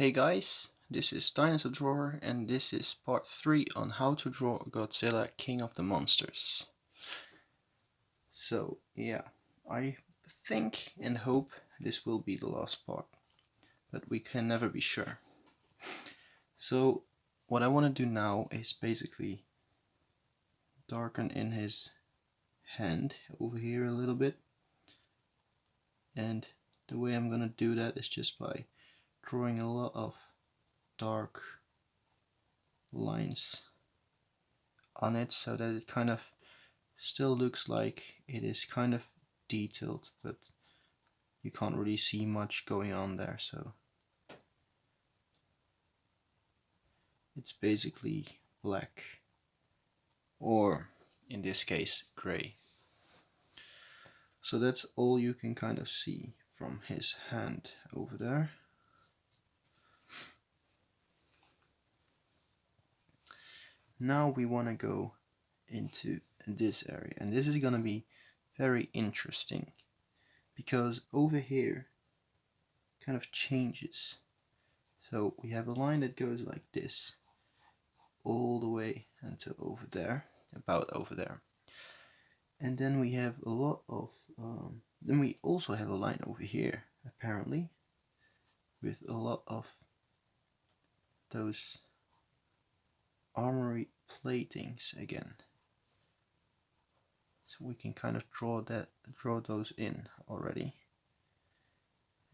Hey guys, this is Dinosaur Drawer and this is part 3 on how to draw Godzilla King of the Monsters. So yeah, I think and hope this will be the last part, but we can never be sure. So what I want to do now is basically darken in his hand over here a little bit, and the way I'm gonna do that is just by drawing a lot of dark lines on it so that it kind of still looks like it is kind of detailed, but you can't really see much going on there, so it's basically black, or in this case gray. So that's all you can kind of see from his hand over there. Now we want to go into this area, and this is going to be very interesting because over here kind of changes. So we have a line that goes like this all the way until over there, about over there, and then we have a lot of then we also have a line over here apparently with a lot of those armory platings again, so we can kind of draw those in already,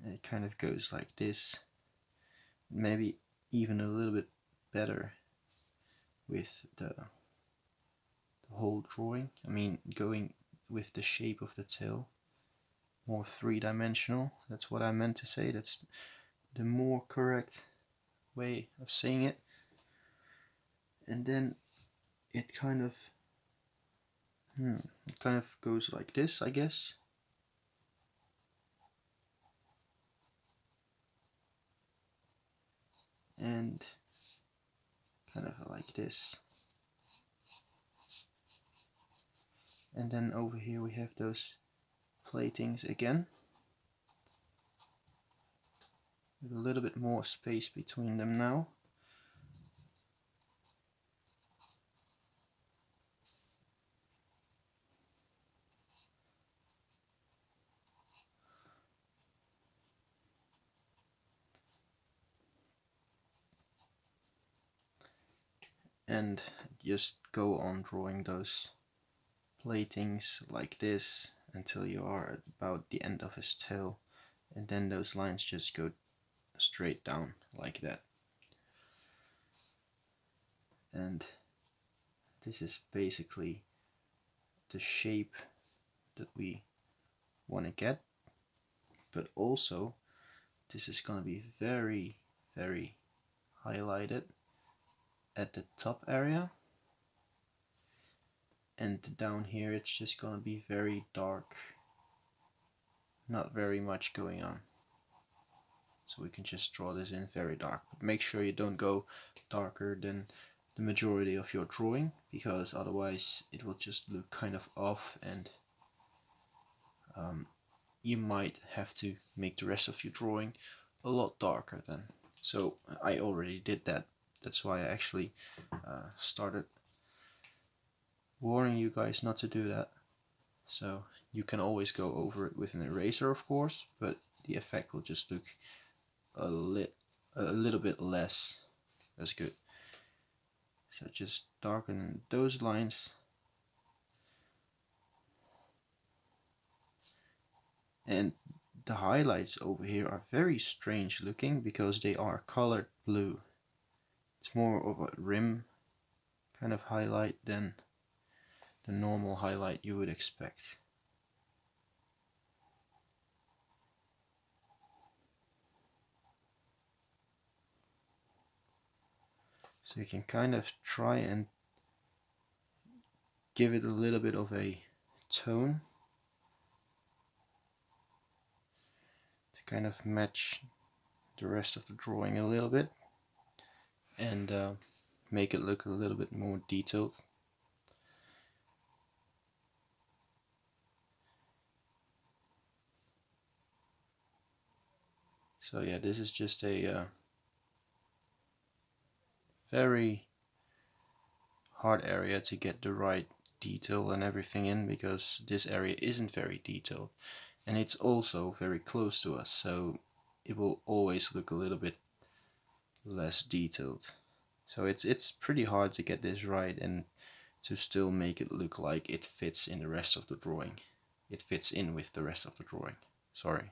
and it kind of goes like this, maybe even a little bit better with the whole drawing. I mean, going with the shape of the tail, more three-dimensional. That's what I meant to say. That's the more correct way of saying it. And then it kind of goes like this, I guess. And kind of like this. And then over here we have those platings again, with a little bit more space between them now. And just go on drawing those platings like this until you are at about the end of his tail, and then those lines just go straight down like that. And this is basically the shape that we want to get, but also this is going to be very highlighted at the top area, and down here it's just going to be very dark, not very much going on. So we can just draw this in very dark, but make sure you don't go darker than the majority of your drawing, because otherwise it will just look kind of off, and you might have to make the rest of your drawing a lot darker then. So I already did that. That's why I actually started warning you guys not to do that. So you can always go over it with an eraser, of course, but the effect will just look a little bit less as good. So just darken those lines, and the highlights over here are very strange looking because they are colored blue. It's more of a rim kind of highlight than the normal highlight you would expect. So you can kind of try and give it a little bit of a tone to kind of match the rest of the drawing a little bit, and make it look a little bit more detailed. So yeah, this is just a very hard area to get the right detail and everything in, because this area isn't very detailed, and it's also very close to us, so it will always look a little bit less detailed. So it's pretty hard to get this right and to still make it look like it fits in the rest of the drawing. It fits in with the rest of the drawing. Sorry.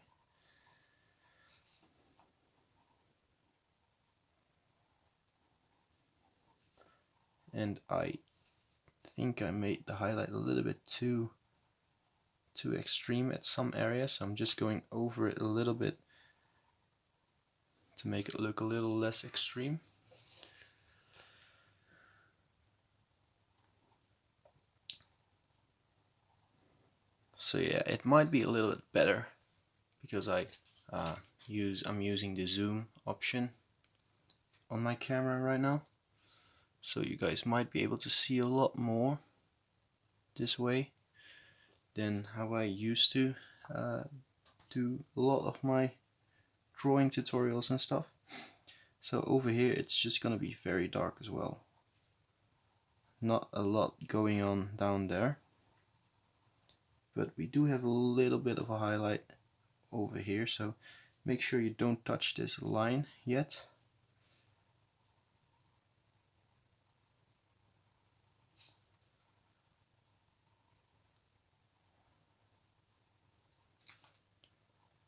And I think I made the highlight a little bit too extreme at some areas, so I'm just going over it a little bit to make it look a little less extreme. So yeah, it might be a little bit better because I'm using the zoom option on my camera right now, so you guys might be able to see a lot more this way than how I used to do a lot of my drawing tutorials and stuff. So over here it's just gonna be very dark as well. Not a lot going on down there, but we do have a little bit of a highlight over here, so make sure you don't touch this line yet.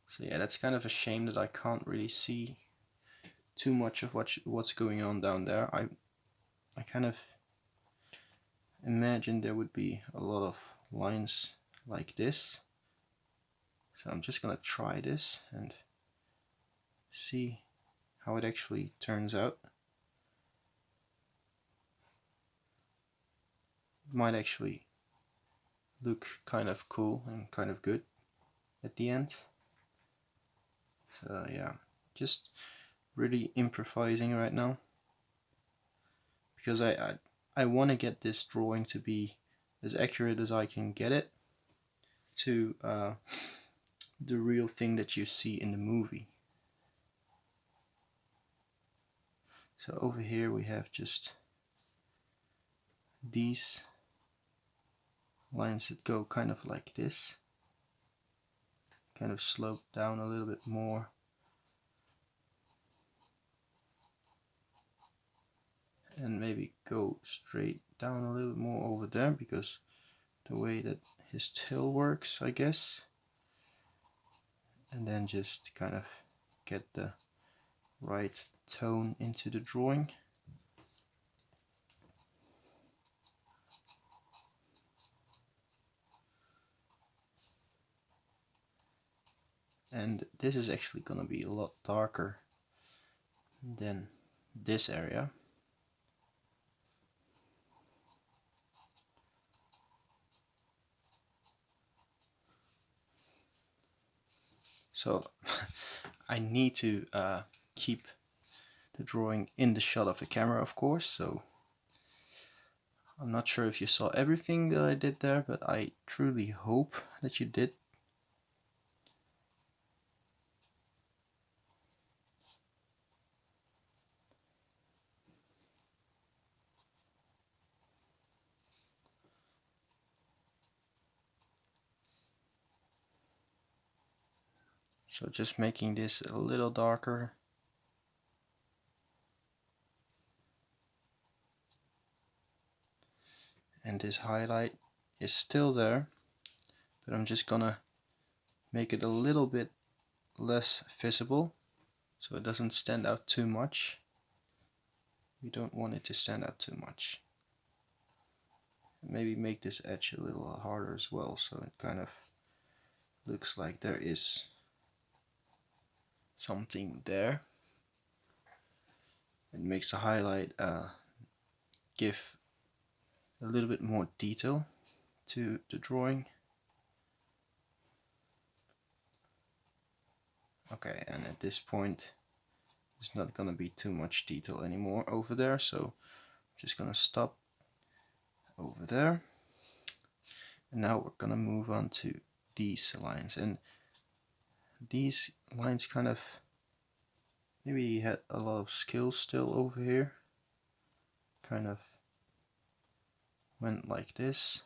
So yeah, that's kind of a shame that I can't really see too much of what's going on down there. I kind of imagined there would be a lot of lines like this. So I'm just gonna try this and see how it actually turns out. It might actually look kind of cool and kind of good at the end. So yeah, just really improvising right now, because I want to get this drawing to be as accurate as I can get it to the real thing that you see in the movie. So over here we have just these lines that go kind of like this, kind of slope down a little bit more. And maybe go straight down a little bit more over there, because the way that his tail works, I guess. And then just kind of get the right tone into the drawing. And this is actually going to be a lot darker than this area. So I need to keep the drawing in the shot of the camera, of course, so I'm not sure if you saw everything that I did there, but I truly hope that you did. So just making this a little darker. And this highlight is still there, but I'm just gonna make it a little bit less visible so it doesn't stand out too much. We don't want it to stand out too much. Maybe make this edge a little harder as well, so it kind of looks like there is something there. It makes the highlight give a little bit more detail to the drawing. Okay, and at this point there's not gonna be too much detail anymore over there, so I'm just gonna stop over there. And now we're gonna move on to these lines, and these lines kind of, maybe he had a lot of skills still over here, kind of went like this.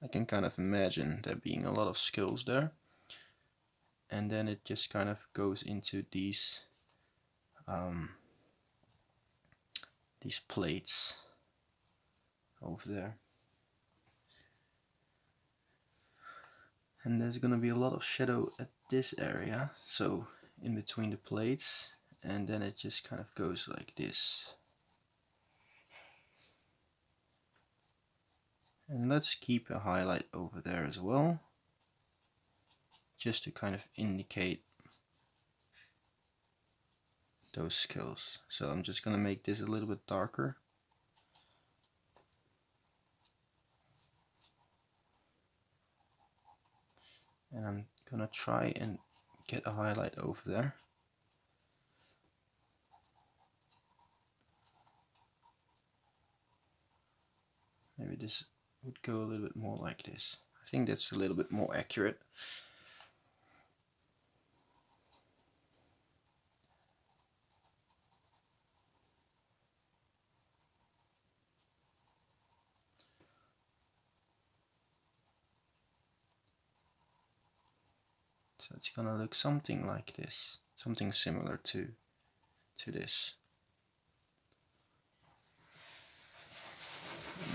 I can kind of imagine there being a lot of skulls there. And then it just kind of goes into these plates over there. And there's gonna be a lot of shadow at this area, so in between the plates, and then it just kind of goes like this. And let's keep a highlight over there as well, just to kind of indicate those skills. So I'm just gonna make this a little bit darker. And I'm gonna try and get a highlight over there. Maybe this would go a little bit more like this. I think that's a little bit more accurate. So it's gonna look something like this, something similar to this.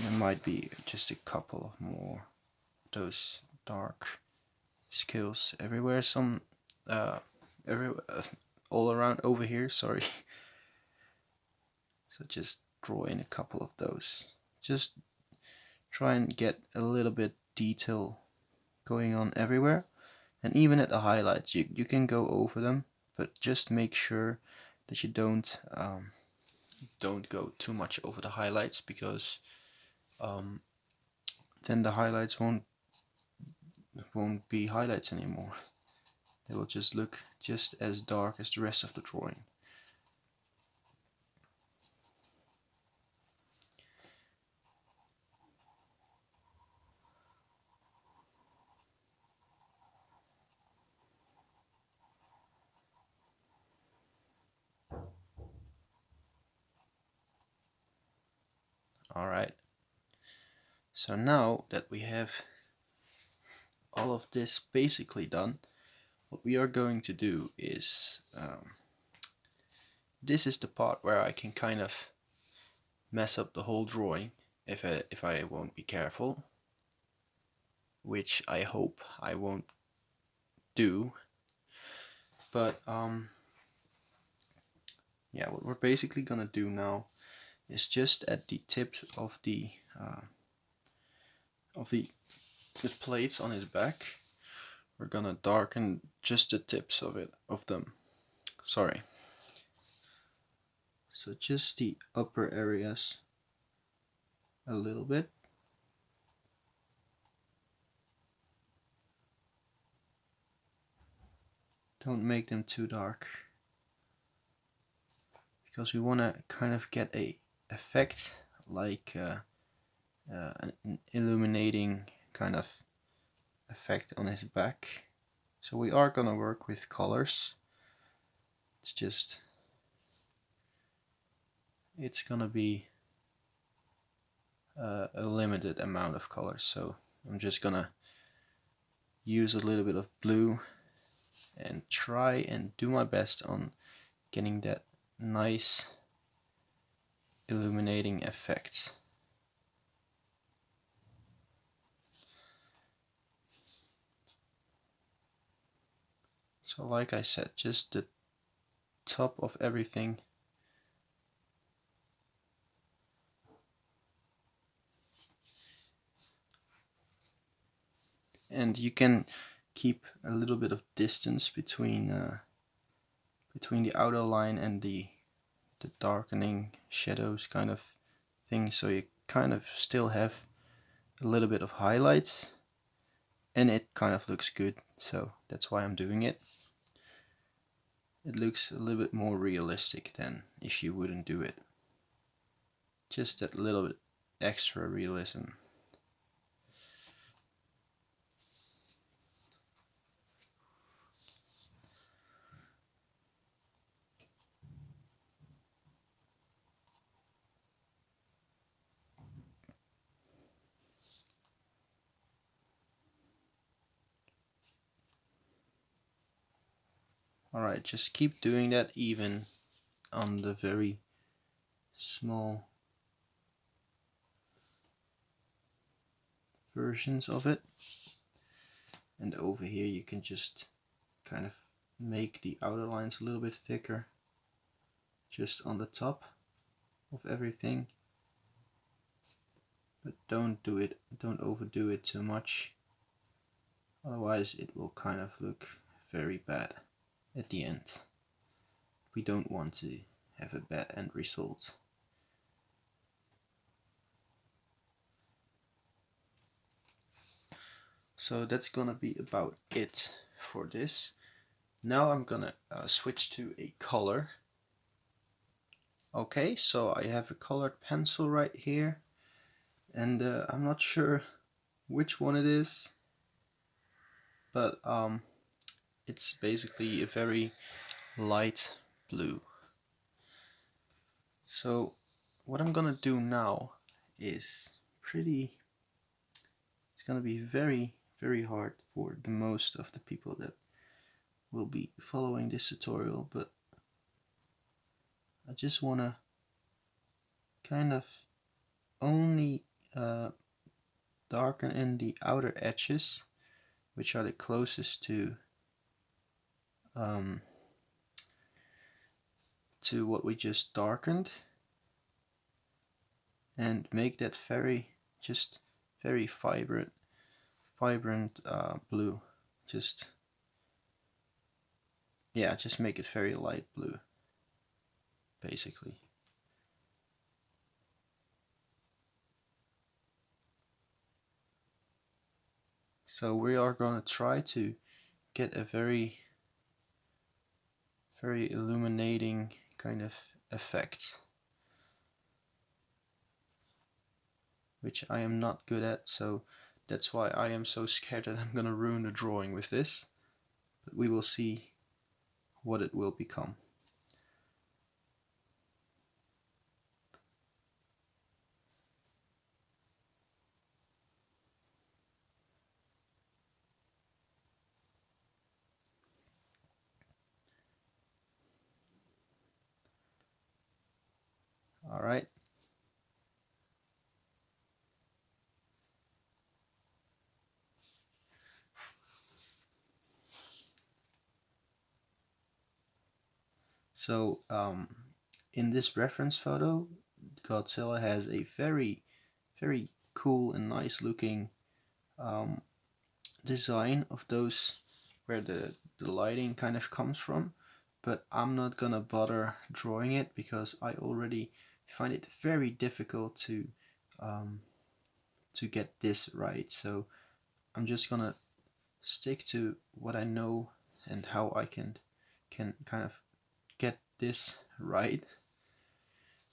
There might be just a couple of more of those dark skills everywhere. Some all around over here. Sorry. So just draw in a couple of those. Just try and get a little bit detail going on everywhere. And even at the highlights, you can go over them, but just make sure that you don't go too much over the highlights, because then the highlights won't be highlights anymore. They will just look just as dark as the rest of the drawing. Alright, so now that we have all of this basically done, what we are going to do is, this is the part where I can kind of mess up the whole drawing if I won't be careful, which I hope I won't do. But yeah, what we're basically gonna do now is just at the tips of the plates on his back, we're gonna darken just the tips of them. Sorry. So just the upper areas a little bit. Don't make them too dark, because we want to kind of get a effect like an illuminating kind of effect on his back. So we are gonna work with colors. It's gonna be a limited amount of colors, so I'm just gonna use a little bit of blue and try and do my best on getting that nice illuminating effect. So like I said, just the top of everything. And you can keep a little bit of distance between the outer line and the darkening shadows kind of thing, so you kind of still have a little bit of highlights and it kind of looks good. So that's why I'm doing it. It looks a little bit more realistic than if you wouldn't do it. Just that little bit extra realism. Alright, just keep doing that even on the very small versions of it. And over here you can just kind of make the outer lines a little bit thicker just on the top of everything, but don't overdo it too much, otherwise it will kind of look very bad at the end. We don't want to have a bad end result. So that's gonna be about it for this. Now I'm gonna switch to a color. Okay, so I have a colored pencil right here, and I'm not sure which one it is, but it's basically a very light blue. So what I'm gonna do now is it's gonna be very hard for the most of the people that will be following this tutorial, but I just wanna kind of only darken in the outer edges, which are the closest to what we just darkened, and make that very vibrant blue. Just make it very light blue, basically. So we are going to try to get a very illuminating kind of effect, which I am not good at, so that's why I am so scared that I'm gonna ruin the drawing with this. But we will see what it will become. Alright. So in this reference photo, Godzilla has a very cool and nice looking design of those where the lighting kind of comes from, but I'm not gonna bother drawing it because I already find it very difficult to get this right. So I'm just gonna stick to what I know and how I can kind of get this right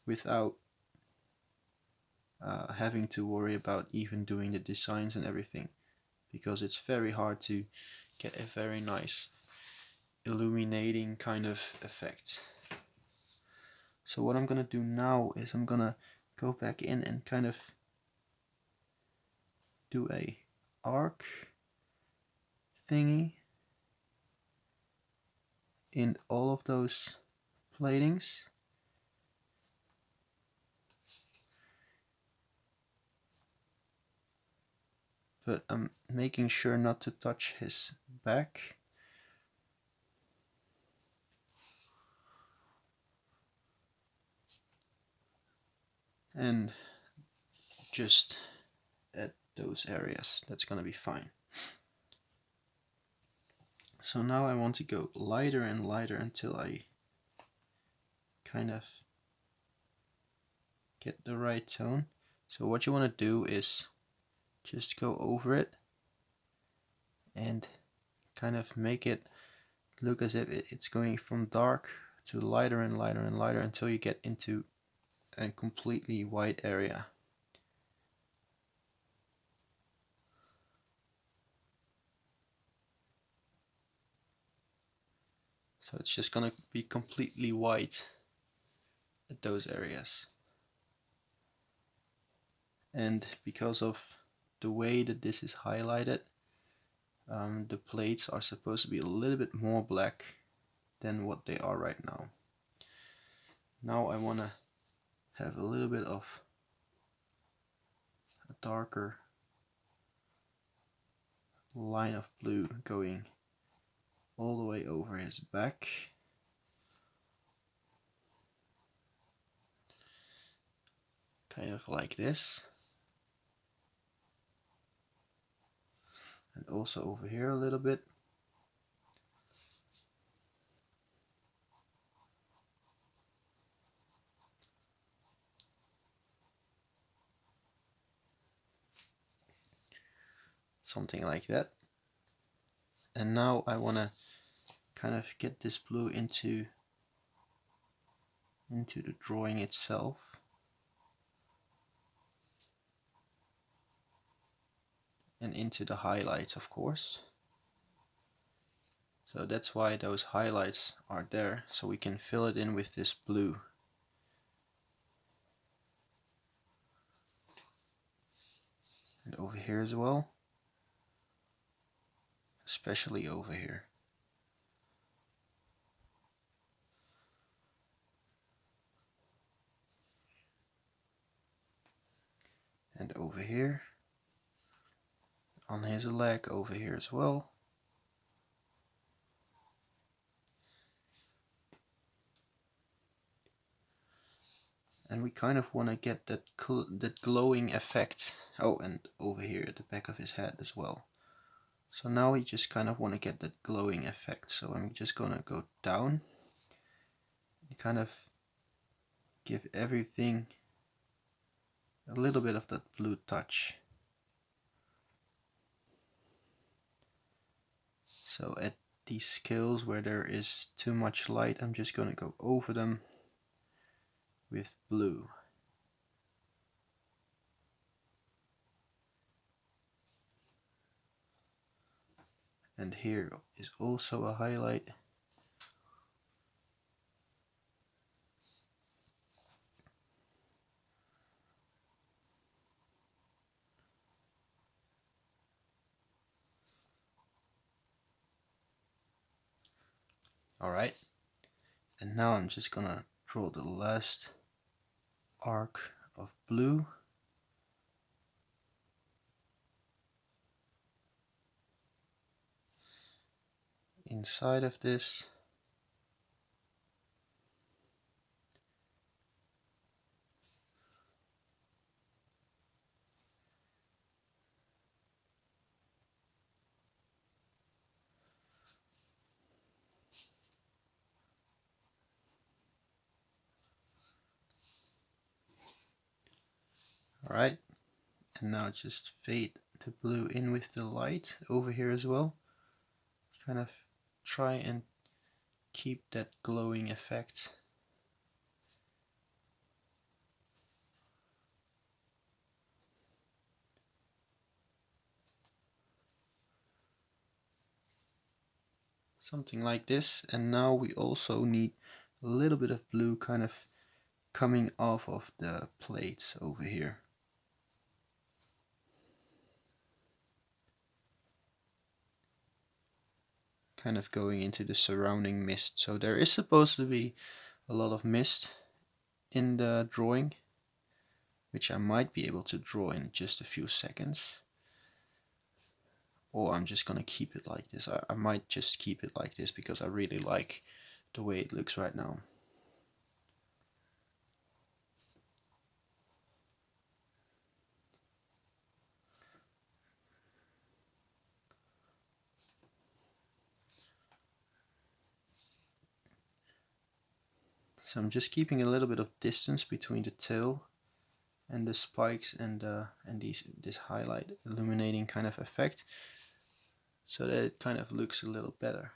without having to worry about even doing the designs and everything, because it's very hard to get a very nice illuminating kind of effect. So what I'm gonna do now is I'm gonna go back in and kind of do a arc thingy in all of those platings. But I'm making sure not to touch his back. And just at those areas, that's gonna be fine. So now I want to go lighter and lighter until I kind of get the right tone. So what you want to do is just go over it and kind of make it look as if it's going from dark to lighter and lighter and lighter until you get into a completely white area. So it's just gonna be completely white at those areas. And because of the way that this is highlighted, the plates are supposed to be a little bit more black than what they are right now. Now I want to have a little bit of a darker line of blue going all the way over his back. Kind of like this. And also over here a little bit. Something like that. And now I want to kind of get this blue into the drawing itself. And into the highlights, of course. So that's why those highlights are there, so we can fill it in with this blue. And over here as well. Especially over here. And over here. On his leg over here as well. And we kind of want to get that glowing effect. Oh, and over here at the back of his head as well. So now we just kind of want to get that glowing effect. So I'm just gonna go down and kind of give everything a little bit of that blue touch. So at these scales where there is too much light, I'm just gonna go over them with blue. And here is also a highlight. Alright, and now I'm just gonna draw the last arc of blue. Inside of this. Alright, and now just fade the blue in with the light over here as well. Kind of try and keep that glowing effect. Something like this. And now we also need a little bit of blue kind of coming off of the plates over here. Kind of going into the surrounding mist. So there is supposed to be a lot of mist in the drawing, which I might be able to draw in just a few seconds. Or I'm just gonna keep it like this. I might just keep it like this because I really like the way it looks right now. So I'm just keeping a little bit of distance between the tail and the spikes and this highlight illuminating kind of effect, so that it kind of looks a little better.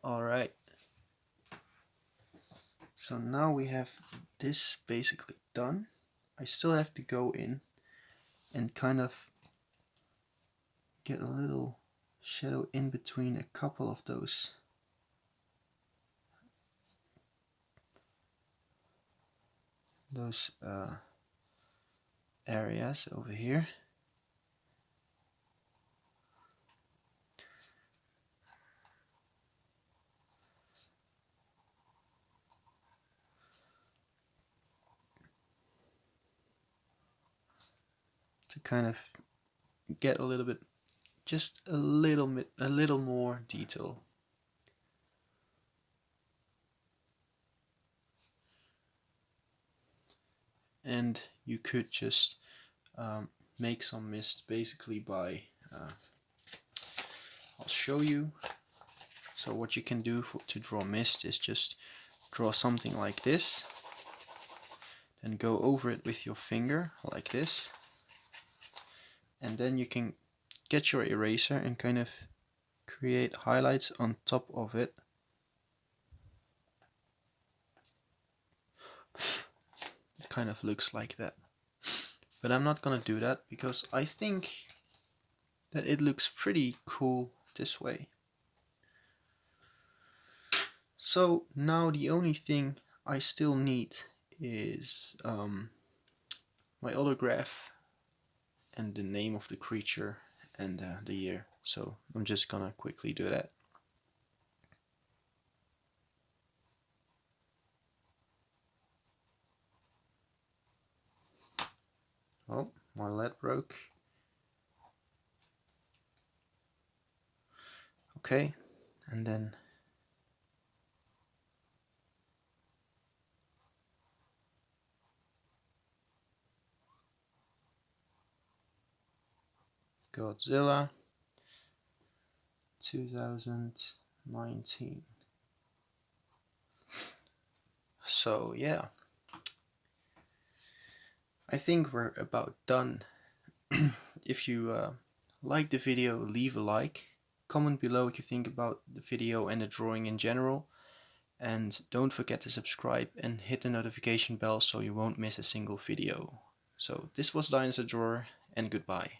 Alright, so now we have this basically done. I still have to go in and kind of get a little shadow in between a couple of those areas over here. To kind of get a little bit, just a little more detail. And you could just make some mist basically by, I'll show you. So what you can do to draw mist is just draw something like this, and go over it with your finger like this, and then you can get your eraser and kind of create highlights on top of it. It kind of looks like that, but I'm not gonna do that because I think that it looks pretty cool this way. So now the only thing I still need is my autograph and the name of the creature and the year. So I'm just gonna quickly do that. Oh, my lead broke. Okay, and then Godzilla 2019. So yeah, I think we're about done. If you like the video, leave a like. Comment below what you think about the video and the drawing in general. And don't forget to subscribe and hit the notification bell so you won't miss a single video. So this was Dinosaur Drawer, and goodbye.